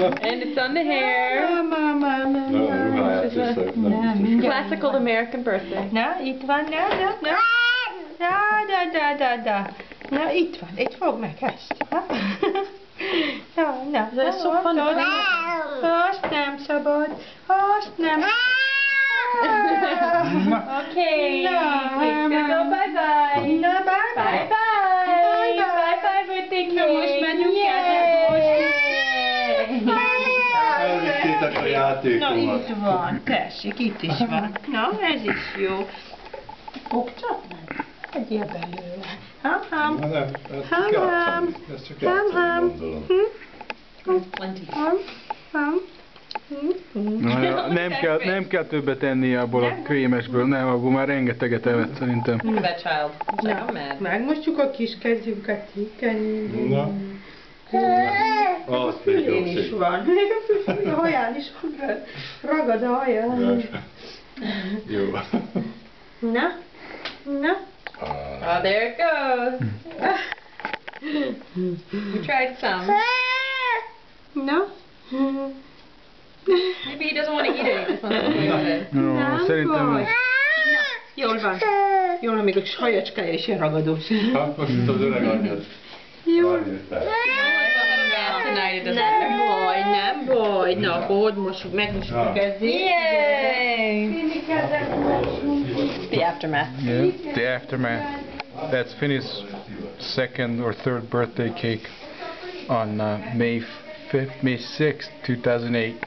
And it's on the hair. Classical American birthday. Na, itt van, na. Na, itt van, itt fog meg ezt. Na. Ez so fun. Azt nem szabad, azt nem. Okay. Go bye-bye. Na, bye-bye. Bye-bye, birthday cake. Na, most menjünk Na, itt van, tessék, itt is van. Na, ez is jó. Fogcsak meg? Egyél belőle. Ham-ham. Ham-ham. Ham-ham. Ham-ham. Nem kell többet ennie abból a krémesből, nem, abból már rengeteget evett szerintem. Look at that child. I'm mad. Megmosjuk a kis kezünket, Na. A fülén is van. Még a fülén, a haján is van. Ragad a haján. Jó. Na. Oh, there it goes. We tried some. Na. Maybe he doesn't want to eat it. He just wants to play with it. Szerintem... Jól van. Jól van, még a sajacskája is ilyen ragadós. Hát most itt az öreg anyjad. Jó. Nem baj. Na, akkor hogy mosuk, megmosuk a kezét. Yay! The aftermath. Yeah, the aftermath. That's Finney's second or third birthday cake on May 6th, 2008.